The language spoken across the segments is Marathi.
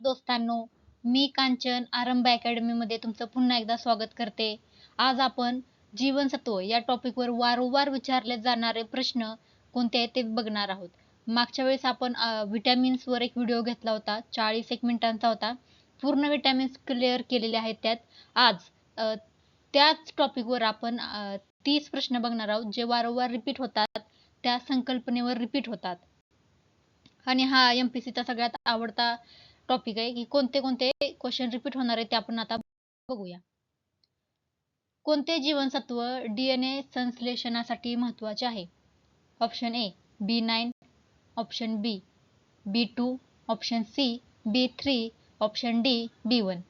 दोस्तांनो, मी कांचन आरंभ अकॅडमीमध्ये तुमचं पुन्हा एकदा स्वागत करते. आज आपण जीवनसत्व या टॉपिकवर वारंवार विचारले जाणारे प्रश्न कोणते आहेत ते बघणार आहोत. मागच्या वेळेस आपण विटॅमिन्सवर एक व्हिडिओ घेतला होता, 40 मिनिटांचा होता. पूर्ण विटॅमिन्स क्लिअर केलेले आहेत त्यात. आज त्याच टॉपिकवर आपण 30 प्रश्न बघणार आहोत, जे वारंवार रिपीट होतात, त्या संकल्पनेवर रिपीट होतात. आणि हा MPSCचा सगळ्यात आवडता टॉपिक आहे की कोणते कोणते क्वेश्चन रिपीट होणार आहे ते आपण आता बघूया. कोणते जीवनसत्व DNA संश्लेषणासाठी महत्त्वाचे आहे? Option A B9, option B B2, option C B3, option D B1.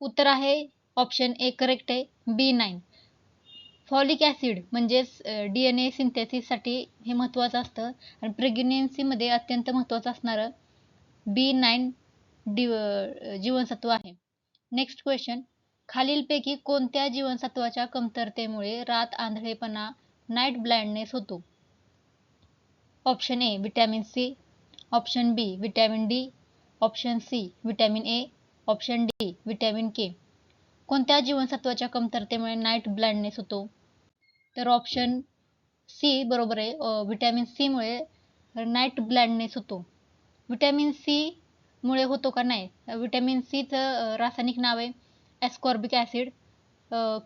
उत्तर आहे ऑप्शन ए करेक्ट आहे, B9. फॉलिक ॲसिड म्हणजेच DNA सिंथेसिससाठी हे महत्त्वाचं असतं आणि प्रेग्नन्सीमध्ये अत्यंत महत्त्वाचं असणारं B9 जीवनसत्व आहे. नेक्स्ट क्वेश्चन, खालीलपैकी कोणत्या जीवनसत्वाच्या कमतरतेमुळे रात आंधळेपणा नाईट ब्लाइंडनेस होतो? Option A vitamin C, option B vitamin D, option C vitamin A, option D vitamin K. कोणत्या जीवनसत्वाच्या कमतरतेमुळे नाईट ब्लाइंडनेस होतो? तर ऑप्शन सी बरोबर आहे. विटॅमिन सी मुळे नाईट ब्लाइंडनेस होतो. विटॅमिन सी मुळे होतो का नाही? विटॅमिन सीचं रासायनिक नाव आहे ॲस्कॉर्बिक ॲसिड.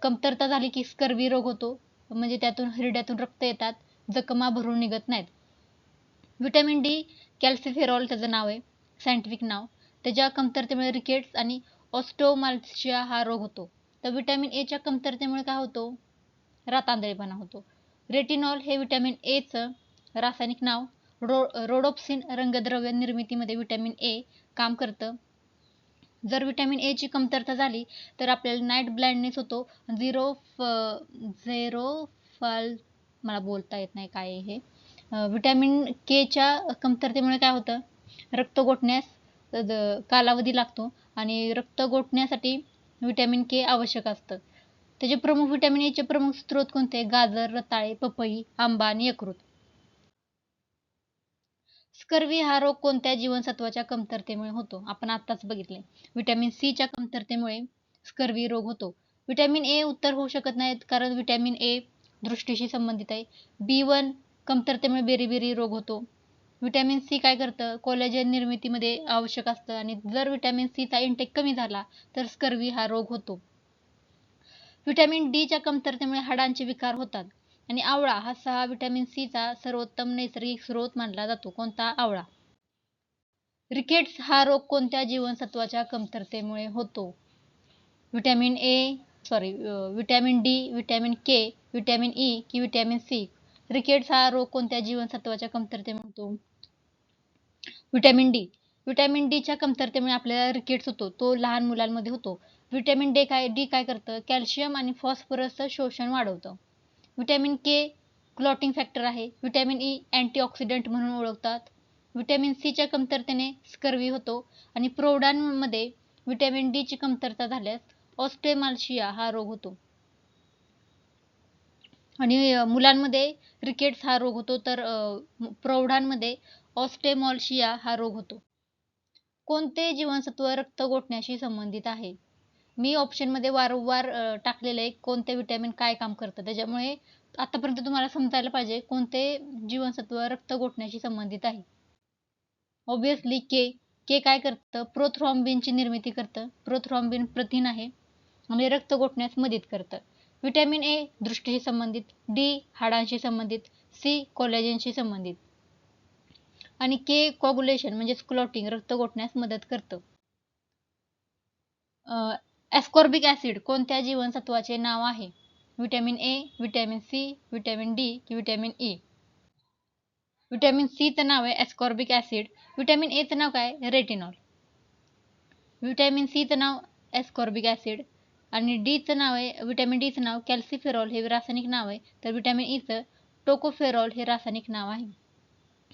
कमतरता झाली की स्कर्वी रोग होतो, म्हणजे त्यातून हिरड्यातून रक्त येतात, जखमा भरून निघत नाहीत. विटॅमिन डी कॅल्सिफेरॉल त्याचं नाव आहे, सायंटिफिक नाव. त्याच्या कमतरतेमुळे रिकेट्स आणि ऑस्टिओमाल्शिया हा रोग होतो. तर विटॅमिन एच्या कमतरतेमुळे काय होतो? रातआंधळेपणा होतो. रेटिनॉल हे विटॅमिन एचं रासायनिक नाव. रोडोप्सिन रंगद्रव्य निर्मितीमध्ये विटॅमिन ए काम करतं. जर विटॅमिन एची कमतरता झाली तर आपल्याला नाईट ब्लाइंडनेस होतो. मला बोलता येत नाही काय हे. विटॅमिन केच्या कमतरतेमुळे काय होतं? रक्त गोठण्यास कालावधी लागतो आणि रक्त गोठण्यासाठी विटॅमिन के आवश्यक असतं. त्याचे प्रमुख विटॅमिन एचे प्रमुख स्रोत कोणते? गाजर, रताळे, पपई, आंबा आणि यकृत. स्कर्वी हा रोग कोणत्या जीवनसत्वाच्या कमतरतेमुळे होतो? आपण आत्ताच बघितले. विटॅमिन सीच्या कमतरतेमुळे स्कर्वी रोग होतो. विटॅमिन ए उत्तर होऊ शकत नाहीत, कारण विटॅमिन ए दृष्टीशी संबंधित आहे. B1 कमतरतेमुळे बेरीबेरी रोग होतो. विटॅमिन सी काय करतं? कोलॅजन निर्मितीमध्ये आवश्यक असतं आणि जर विटॅमिन सीचा इंटेक कमी झाला तर स्कर्वी हा रोग होतो. विटॅमिन डीच्या कमतरतेमुळे हाडांचे विकार होतात. आणि आवळा हा 6 विटॅमिन सीचा सर्वोत्तम नैसर्गिक स्रोत मानला जातो. कोणता? आवळा. रिकेट्स हा रोग कोणत्या जीवनसत्वाच्या कमतरतेमुळे होतो? विटॅमिन डी, विटॅमिन के, विटॅमिन ई की विटॅमिन सी? रिकेट्स हा रोग कोणत्या जीवनसत्वाच्या कमतरतेमुळे होतो? Vitamin D. विटॅमिन डीच्या कमतरतेमुळे आपल्याला रिकेट्स होतो. तो लहान मुलांमध्ये होतो. विटॅमिन डी काय करतं? कॅल्शियम आणि फॉस्फरसचं शोषण वाढवतं. विटॅमिन के क्लॉटिंग फॅक्टर आहे. विटॅमिन ई अँटीऑक्सिडंट म्हणून ओळखतात. विटॅमिन सीच्या कमतरतेने स्कर्वी होतो आणि प्रौढांमध्ये विटॅमिन डीची कमतरता झाल्यास ऑस्टिओमाल्शिया हा रोग होतो. आणि मुलांमध्ये रिकेट्स हा रोग होतो, तर प्रौढांमध्ये ऑस्टिओमाल्शिया हा रोग होतो. कोणते जीवनसत्व रक्त गोठण्याशी संबंधित आहे? मी ऑप्शनमध्ये वारंवार टाकलेलं आहे कोणते विटॅमिन काय काम करतं. त्याच्यामुळे आतापर्यंत तुम्हाला समजायला पाहिजे कोणते जीवनसत्व रक्त गोठण्याशी संबंधित आहे. ऑब्विसली के काय करतं? प्रोथ्रॉम्बिनची निर्मिती करतं. प्रोथ्रॉम्बिन प्रथिन आहे आणि रक्त गोठण्यास मदत करतं. विटॅमिन ए दृष्टीशी संबंधित, डी हाडांशी संबंधित, सी कोलॅजनशी संबंधित आणि के कोअग्युलेशन म्हणजेच क्लॉटिंग रक्त गोठण्यास मदत करतं. ॲस्कॉर्बिक ॲसिड कोणत्या जीवनसत्वाचे नाव आहे? Vitamin A, vitamin C, vitamin D की विटॅमिन ई? विटॅमिन सीचं नाव आहे ॲस्कॉर्बिक ॲसिड. विटॅमिन एचं नाव काय? रेटिनॉल. विटॅमिन सीचं नाव ॲस्कॉर्बिक ॲसिड आणि विटॅमिन डीचं नाव कॅल्सिफेरॉल हे रासायनिक नाव आहे. तर विटॅमिन ईचं टोकोफेरॉल हे रासायनिक नाव आहे.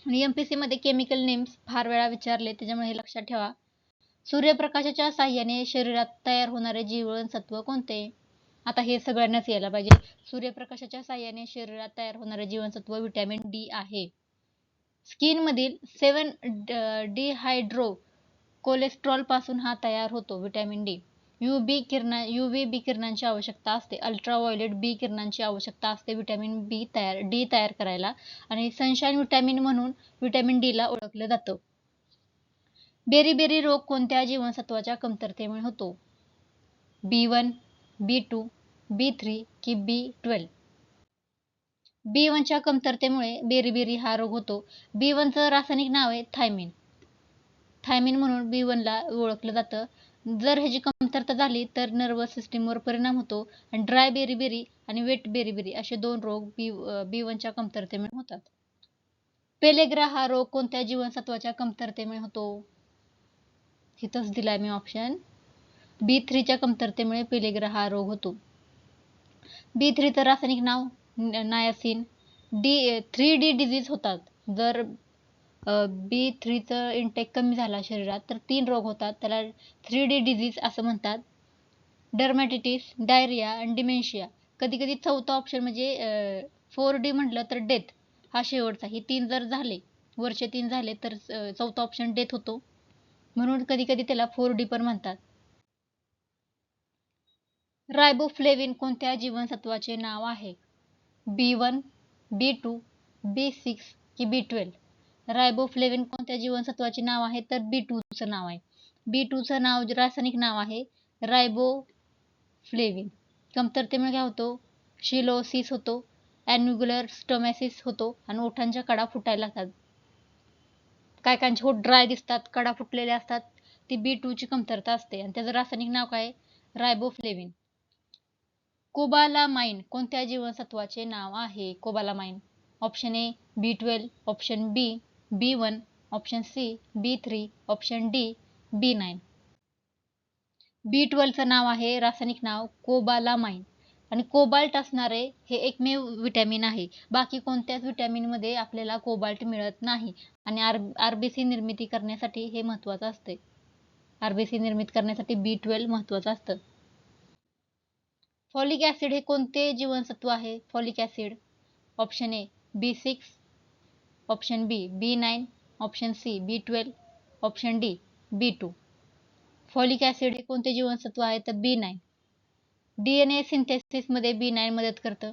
आणि MPSCमध्ये केमिकल नेम्स फार वेळा विचारले, त्याच्यामुळे हे लक्षात ठेवा. सूर्यप्रकाशाच्या साह्याने शरीरात तयार होणारे जीवनसत्व कोणते? आता हे सगळ्यांनाच यायला पाहिजे. सूर्यप्रकाशाच्या साह्याने शरीरात तयार होणारे जीवनसत्व विटॅमिन डी आहे. स्किनमधील 7 डिहायड्रो कोलेस्ट्रॉल पासून हा तयार होतो. Vitamin D. UV बी किरणांची आवश्यकता असते. अल्ट्राव्हायोलेट बी किरणांची आवश्यकता असते व्हिटॅमिन डी तयार करायला. आणि सनशाईन व्हिटॅमिन म्हणून व्हिटॅमिन डी ला ओळखलं जातं. बेरी रोग कोणत्या जीवनसत्वाच्या कमतरतेमुळे होतो? B1, B2, B3 की B12? B1च्या कमतरतेमुळे बेरी हा रोग होतो. B1चं रासायनिक नाव आहे थायमिन. थायमिन म्हणून B1 ला ओळखलं जातं. जर ह्याची कमतरता झाली तर नर्वस सिस्टीमवर परिणाम होतो आणि ड्राय बेरी आणि वेट बेरी असे 2 रोग B1च्या कमतरतेमुळे होतात. पेलेग्रा हा रोग कोणत्या जीवनसत्वाच्या कमतरतेमुळे होतो? इथंच दिलाय मी ऑप्शन. B3च्या कमतरतेमुळे पेलेग्रा हा रोग होतो. B3चं रासायनिक नाव नायासिन. 3D डिजीज होतात. जर B3चं इंटेक कमी झाला शरीरात तर 3 रोग होतात. त्याला 3D डिजीज असं म्हणतात. डर्मॅटिटिस, डायरिया आणि डिमेन्शिया. कधी चौथा ऑप्शन म्हणजे 4D म्हटलं तर डेथ हा शेवटचा. हे 3 जर झाले, वरचे 3 झाले तर चौथा ऑप्शन डेथ होतो. म्हणून कधी त्याला 4D पण म्हणतात. रायबोफ्लेविन कोणत्या जीवनसत्वाचे नाव आहे? B1, B2, B6 की B12? रायबोफ्लेविन कोणत्या जीवनसत्वाचे नाव आहे? तर B2चं नाव आहे. B2चं नाव रासायनिक नाव आहे रायबोफ्लेविन. कमतरतेमुळे काय होतो? शिलोसिस होतो, ॲन्युग्युलर स्टोमॅसिस होतो आणि ओठांच्या कडा फुटायला लागतात. काहींचे होठ ड्राय दिसतात, कडा फुटलेले असतात. ती B2ची कमतरता असते आणि त्याचं रासायनिक नाव काय? रायबोफ्लेविन. कोबालामाइन कोणत्या जीवनसत्वाचे नाव आहे? Cobalamin. Option A B12, option B B1, option C B3, option D B9. B12चं नाव आहे रासायनिक नाव कोबालामाइन आणि कोबाल्ट असणारे हे एकमेव विटॅमिन आहे. बाकी कोणत्याच विटॅमिनमध्ये आपल्याला कोबाल्ट मिळत नाही आणि आरबीसी निर्मिती करण्यासाठी हे महत्त्वाचं असते. आरबीसी निर्मित करण्यासाठी B12 महत्त्वाचं असतं. फॉलिक ऍसिड हे कोणते जीवनसत्व आहे? Folic acid. Option A B6, option B B9, option C B12, option D B2. Folic acid हे कोणते जीवनसत्व आहे? तर B9. DNA सिंथेसिसमध्ये B9 मदत करतं.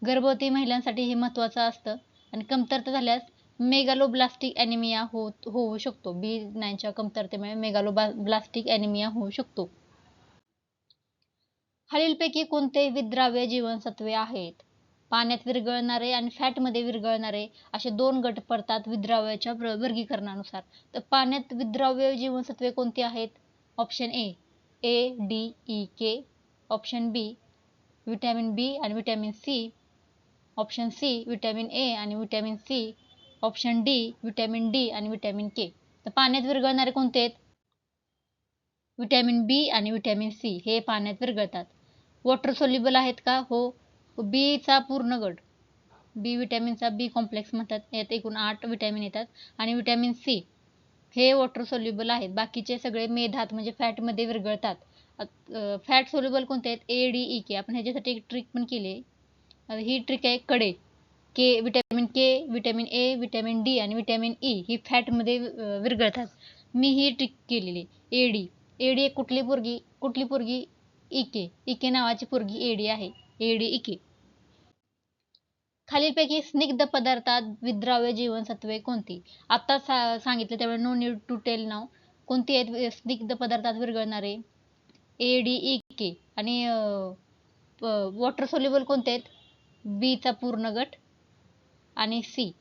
गर्भवती महिलांसाठी हे महत्त्वाचं असतं आणि कमतरता झाल्यास मेगालोब्लास्टिक ॲनिमिया होऊ शकतो. B9च्या कमतरतेमुळे मेगालोब्लास्टिक ॲनिमिया होऊ शकतो. खालीलपैकी कोणते विद्राव्य जीवनसत्वे आहेत? पाण्यात विरघळणारे आणि फॅटमध्ये विरघळणारे असे 2 गट पडतात विद्राव्याच्या वर्गीकरणानुसार. तर पाण्यात विद्राव्य जीवनसत्वे कोणती आहेत? Option A ADEK, option B vitamin B आणि vitamin C, option C vitamin A आणि vitamin C, option D vitamin D आणि व्हिटॅमिन के. तर पाण्यात विरघळणारे कोणते आहेत? व्हिटॅमिन बी आणि व्हिटॅमिन सी हे पाण्यात विरघळतात. वॉटर सोल्युबल आहेत का? हो. बीचा पूर्ण गट. बी विटॅमिनचा बी कॉम्प्लेक्स म्हणतात. यात एकूण 8 विटॅमिन येतात आणि विटॅमिन सी हे वॉटर सोल्युबल आहेत. बाकीचे सगळे मेधात म्हणजे फॅटमध्ये विरघळतात. फॅट सोल्युबल कोणते आहेत? ADEK. आपण ह्याच्यासाठी एक ट्रिक पण केली आहे. ही ट्रिक आहे कडे. Vitamin K, vitamin A, vitamin D आणि विटॅमिन ई ही फॅटमध्ये विरघळतात. मी ही ट्रिक केलेली. एडी कुठली पोरगी? इके नावाची पोरगी एडी आहे. ADEK. खालीलपैकी स्निग्ध पदार्थात विद्राव्य जीवनसत्वे कोणती? आता सांगितलं त्यामुळे नो नीड टू टेल नाव. कोणती आहेत स्निग्ध पदार्थात विरघळणारे? ADEK. आणि वॉटर सोल्युबल कोणते आहेत? बीचा पूर्ण गट आणि सी.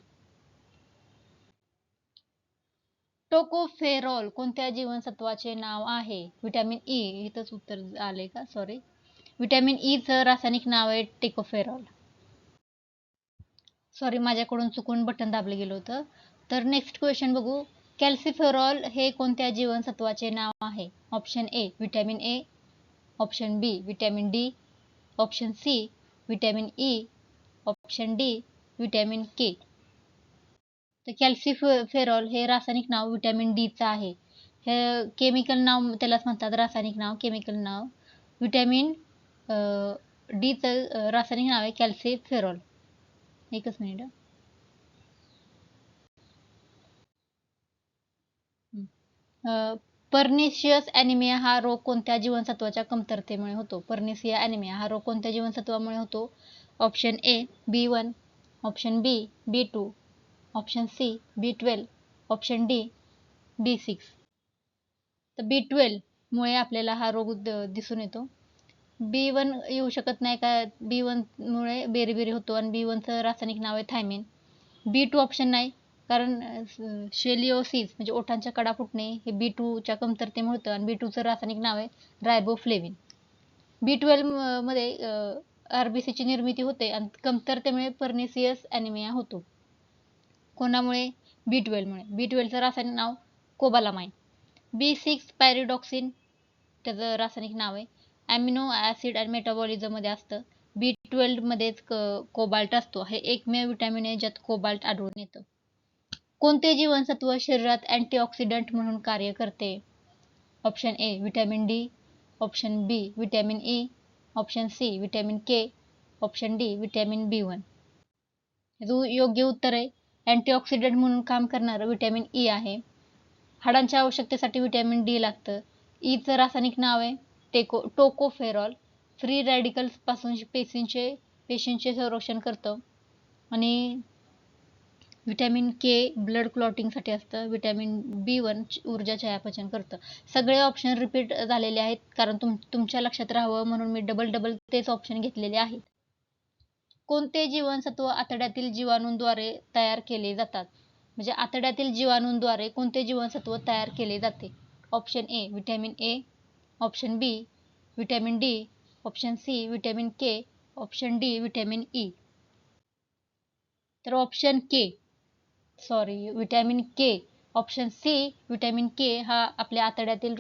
टोकोफेरॉल कोणत्या जीवनसत्वाचे नाव आहे? Vitamin E. इथंच उत्तर आले का? सॉरी. व्हिटॅमिन ईचं रासायनिक नाव आहे टेकोफेरॉल. सॉरी, माझ्याकडून चुकून बटन दाबलं गेलं होतं. तर नेक्स्ट क्वेश्चन बघू. कॅल्सिफेरॉल हे कोणत्या जीवनसत्वाचे नाव आहे? Option A vitamin A, option B vitamin D, option C vitamin E, option D vitamin K. तर कॅल्सिफेरॉल हे रासायनिक नाव व्हिटॅमिन डीचं आहे. हे केमिकल नाव त्यालाच म्हणतात, रासायनिक नाव, केमिकल नाव. व्हिटॅमिन डीचं रासायनिक नाव आहे कॅल्सिफेरॉल. एकच मिनिट. पर्निशियस ॲनिमिया हा रोग कोणत्या जीवनसत्वाच्या कमतरतेमुळे होतो? पर्निशिया ॲनिमिया हा रोग कोणत्या जीवनसत्वामुळे होतो? Option A B1, option B B2, option C B12, option D B6. तर B12 मुळे आपल्याला हा रोग दिसून येतो. B1 येऊ शकत नाही का? B1 मुळे बेरीबेरी होतो आणि B1चं रासायनिक नाव आहे थायमिन. B2 ऑप्शन नाही, कारण शेलिओसिस म्हणजे ओठांच्या कडा फुटणे हे B2च्या कमतरतेमुळे होतं आणि B2चं रासायनिक नाव आहे रायबोफ्लेविन. B12 मध्ये RBCची निर्मिती होते आणि कमतरतेमुळे पर्निशियस ॲनिमिया होतो. कोणामुळे? B12 मुळे. B12चं रासायनिक नाव कोबालामाइन. B6 पॅरिडॉक्सिन त्याचं रासायनिक नाव आहे. ॲमिनो ॲसिड आणि मेटाबॉलिझममध्ये असतं. B12 मध्येच कोबाल्ट असतो. हे एकमेव विटॅमिन आहे ज्यात कोबाल्ट आढळून येतं. कोणते जीवनसत्व शरीरात अँटीऑक्सिडंट म्हणून कार्य करते? Option A vitamin D, option B vitamin E, option C vitamin K, option D vitamin B1. योग्य उत्तर आहे अँटीऑक्सिडंट म्हणून काम करणारं विटॅमिन ई आहे. हाडांच्या आवश्यकतेसाठी विटॅमिन डी लागतं. ईचं रासायनिक नाव आहे टोकोफेरॉल. फ्री रॅडिकल्स पासून पेशींचे संरक्षण करतं. आणि विटॅमिन के ब्लड क्लॉटिंगसाठी असतं. विटॅमिन B1 ऊर्जा चयापचय करतं. सगळे ऑप्शन रिपीट झालेले आहेत कारण तुमच्या लक्षात राहावं म्हणून मी डबल तेच ऑप्शन घेतलेले आहेत. कोणते जीवनसत्व आतड्यातील जीवाणूंद्वारे तयार केले जातात? म्हणजे आतड्यातील जीवाणूंद्वारे कोणते जीवनसत्व तयार केले जाते? Option A vitamin A, option B vitamin D, option C vitamin K, option D vitamin E. तर option K vitamin K, option C vitamin K हा आपल्या आतड्यातील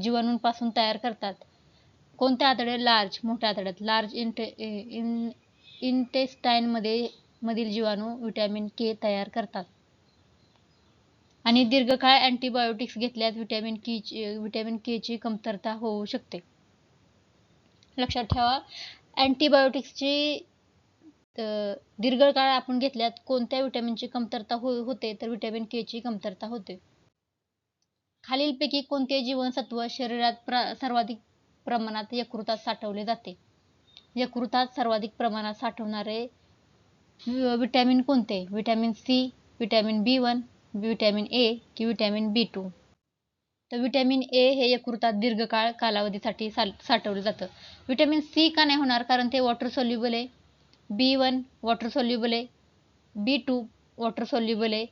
जीवाणूंपासून तयार करतात. कोणत्या आतड्यात? लार्ज, मोठ्या आतड्यात. लार्ज इंटेस्टाईन मधील जीवाणू विटॅमिन के तयार करतात. आणि दीर्घकाळ अँटीबायोटिक्स घेतल्यास विटॅमिन के ची कमतरता होऊ शकते. लक्षात ठेवा, अँटीबायोटिक्सची दीर्घकाळ आपण घेतल्यात कोणत्या विटॅमिनची कमतरता होते? तर विटॅमिन के ची कमतरता होते. खालीलपैकी कोणते जीवनसत्व शरीरात सर्वाधिक प्रमाणात यकृतात साठवले जाते? यकृतात सर्वाधिक प्रमाणात साठवणारे विटॅमिन कोणते? Vitamin C, vitamin B1, vitamin A की विटॅमिन B2? तर विटॅमिन ए हे यकृतात दीर्घकाळ कालावधीसाठी साठवलं जातं. विटॅमिन सी का नाही होणार? कारण ते वॉटर सोल्युबल आहे. B1 वॉटर सोल्युबल आहे. B2 वॉटर सोल्युबल आहे.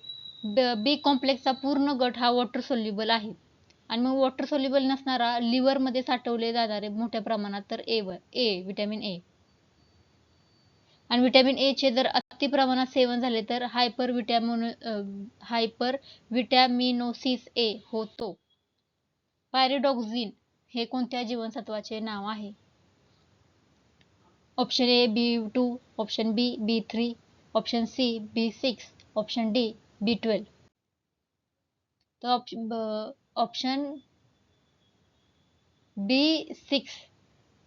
बी कॉम्प्लेक्सचा पूर्ण गट हा वॉटर सोल्युबल आहे. आणि मग वॉटर सोल्युबल नसणारा लिव्हरमध्ये साठवले जाणारे मोठ्या प्रमाणात तर विटॅमिन ए. आणि विटॅमिन ए चे जर अति प्रमाणात सेवन झाले तर हायपर विटॅमिनोसिस ए होतो. पायरिडॉक्सिन हे कोणत्या जीवनसत्वाचे नाव आहे? Option A B2, option B B3, option C B6, option D B12. तर ऑप्शन B6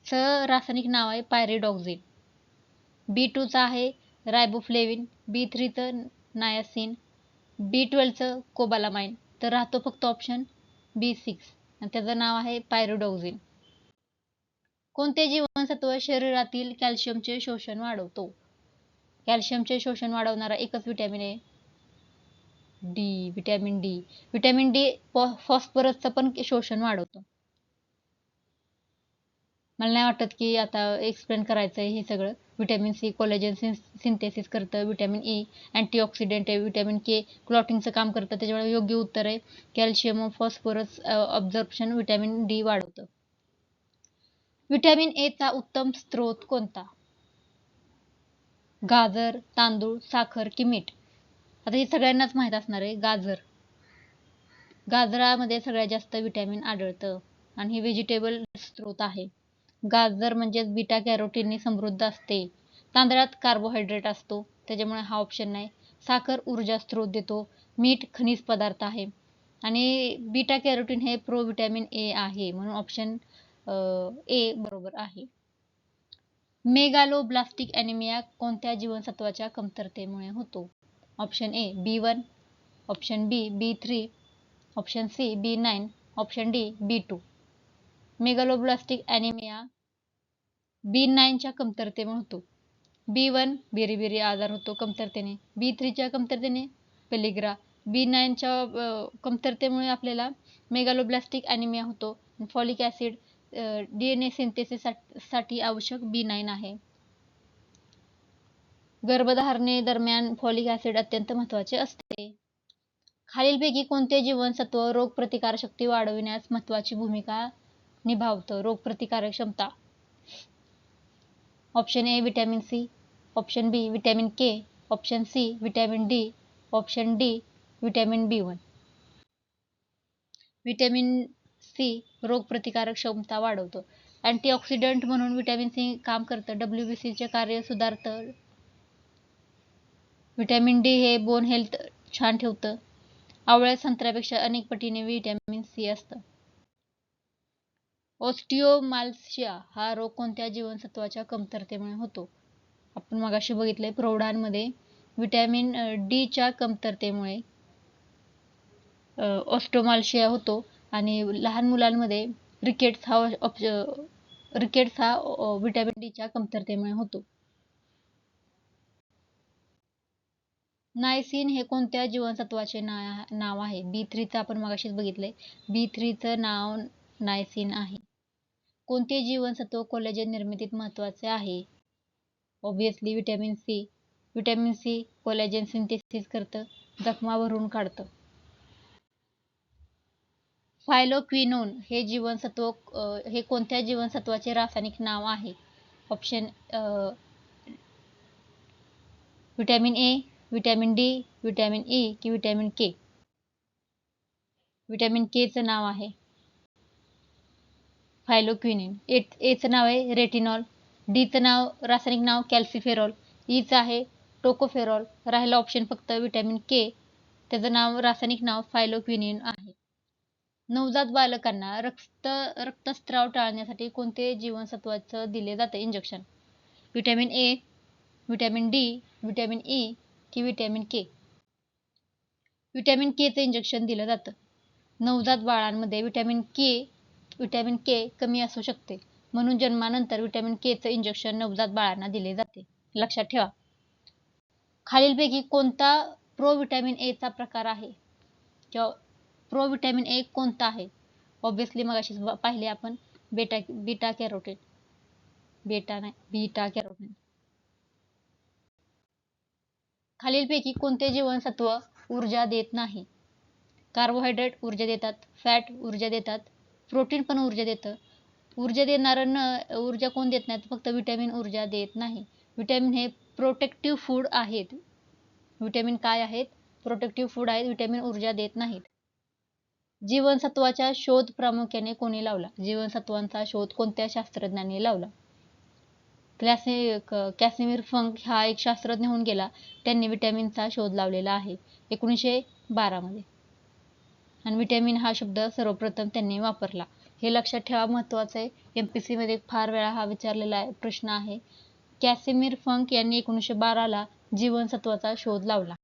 चं रासायनिक नाव आहे पायरिडॉक्सिन. B2चं आहे रायबोफ्लेविन, B3चं नायासिन, B12चं कोबालामाइन. तर राहतो फक्त ऑप्शन B6 आणि त्याचं नाव आहे पायरिडॉक्सिन. कोणते जीवनसत्व शरीरातील कॅल्शियमचे शोषण वाढवतो? कॅल्शियमचे शोषण वाढवणारा एकच विटॅमिन आहे विटॅमिन डी. विटॅमिन डी फॉस्फरसचं पण शोषण वाढवतो. मला नाही वाटत की आता एक्सप्लेन करायचं आहे हे सगळं. विटॅमिन सी कोलेजन सिंथेसिस करतं. विटॅमिन ई अँटीऑक्सिडंट आहे. विटॅमिन के क्लॉटिंगचं काम करतं. त्याच्यामुळे योग्य उत्तर आहे calcium phosphorus absorption vitamin D वाढवतं. विटॅमिन ए चा उत्तम स्रोत कोणता? गाजर, तांदूळ, साखर की मीठ? आता हे सगळ्यांनाच माहीत असणार आहे. गाजरामध्ये सगळ्यात जास्त विटॅमिन आढळतं आणि हे व्हेजिटेबल स्रोत आहे. गाजर म्हणजेच बीटा कॅरोटीनने समृद्ध असते. तांदळात कार्बोहायड्रेट असतो त्याच्यामुळे हा ऑप्शन नाही. साखर ऊर्जा स्रोत देतो. मीठ खनिज पदार्थ आहे आणि बीटा कॅरोटीन हे प्रोविटॅमिन ए आहे म्हणून ऑप्शन ए बरोबर आहे. मेगालोब्लास्टिक ॲनिमिया कोणत्या जीवनसत्वाच्या कमतरतेमुळे होतो? Option A B1, option B B3, option C B9, option D B2. Megaloblastic anaemia B9च्या कमतरतेमुळे होतो. B1 बेरीबेरी आजार होतो कमतरतेने. B3च्या कमतरतेने पेलिग्रा. B9च्या कमतरतेमुळे आपल्याला मेगालोब्लास्टिक ॲनिमिया होतो. फॉलिक ॲसिड DNA सिंथेसिससाठी आवश्यक B9 आहे. गर्भधारणेदरम्यान फॉलिक ॲसिड अत्यंत महत्त्वाचे असते. खालीलपैकी कोणते जीवनसत्व रोगप्रतिकारशक्ती वाढविण्यास महत्त्वाची भूमिका निभावतं? रोगप्रतिकारक क्षमता. Option A vitamin C, option B vitamin K, option C vitamin D, option D vitamin B1. Vitamin C रोगप्रतिकारक क्षमता वाढवतो. अँटीऑक्सिडंट म्हणून विटॅमिन सी काम करतं. WBCचे कार्य सुधारतं. विटॅमिन डी हे बोन हेल्थ छान ठेवतं. आवळ्यात संत्र्यापेक्षा अनेक पटीने विटॅमिन सी असतं. ऑस्टिओमाल्शिया हा रोग कोणत्या जीवनसत्वाच्या कमतरतेमुळे होतो? आपण मगाशी बघितलंय प्रौढांमध्ये विटॅमिन डीच्या कमतरतेमुळे ऑस्टिओमाल्शिया होतो आणि लहान मुलांमध्ये रिकेट्स हा विटॅमिन डीच्या कमतरतेमुळे होतो. नायसिन हे कोणत्या जीवनसत्वाचे नाव आहे? B3चं आपण मगाशीच बघितलंय. B3चं नाव नायसिन आहे. कोणते जीवनसत्व कोलेजन निर्मितीत महत्त्वाचे आहे? Obviously vitamin C. Vitamin C collagen synthesis करतं, जखमा भरून काढतं. फायलोक्विनोन हे जीवनसत्व हे कोणत्या जीवनसत्वाचे रासायनिक नाव आहे? Option vitamin A, vitamin D, vitamin E की विटॅमिन के? विटॅमिन केचं नाव आहे फायलोक्विनिन. एचं नाव आहे रेटिनॉल. डीचं रासायनिक नाव कॅल्सिफेरॉल. ईचं आहे टोकोफेरॉल. राहिलं ऑप्शन फक्त विटॅमिन के. त्याचं रासायनिक नाव फायलोक्विनिन आहे. नवजात बालकांना रक्तस्राव टाळण्यासाठी कोणते जीवनसत्वाचं दिले जातं injection? Vitamin A, vitamin D, vitamin E की विटॅमिन के? विटॅमिन केचं इंजेक्शन दिलं जातं. नवजात बाळांमध्ये विटॅमिन के कमी असू शकते, म्हणून जन्मानंतर विटॅमिन केचं इंजेक्शन नवजात बाळांना दिले जाते. लक्षात ठेवा. खालीलपैकी कोणता प्रोविटॅमिन एचा प्रकार आहे? किंवा प्रोविटॅमिन ए कोणता आहे? ऑब्विसली मगाशी पाहिले आपण बीटा कॅरोटीन. Beta carotene. खालीलपैकी कोणते जीवनसत्व ऊर्जा देत नाही? कार्बोहायड्रेट ऊर्जा देतात, फॅट ऊर्जा देतात, प्रोटीन पण ऊर्जा देतं. ऊर्जा कोण देत नाहीत? फक्त विटॅमिन ऊर्जा देत नाही. विटॅमिन हे प्रोटेक्टिव्ह फूड आहेत. विटॅमिन काय आहेत? प्रोटेक्टिव्ह फूड आहेत. विटॅमिन ऊर्जा देत नाहीत. जीवनसत्वाचा शोध प्रामुख्याने कोणी लावला? जीवनसत्वांचा शोध कोणत्या शास्त्रज्ञांनी लावला? कॅसिमिर फंक हा एक शास्त्रज्ञ होऊन गेला. त्यांनी विटॅमिनचा शोध लावलेला आहे 1912 मध्ये. आणि विटॅमिन हा शब्द सर्वप्रथम त्यांनी वापरला. हे लक्षात ठेवा, महत्त्वाचं आहे. MPSC मध्ये फार वेळा हा विचारलेला प्रश्न आहे. कॅसिमिर फंक यांनी 1912 ला जीवनसत्वाचा शोध लावला.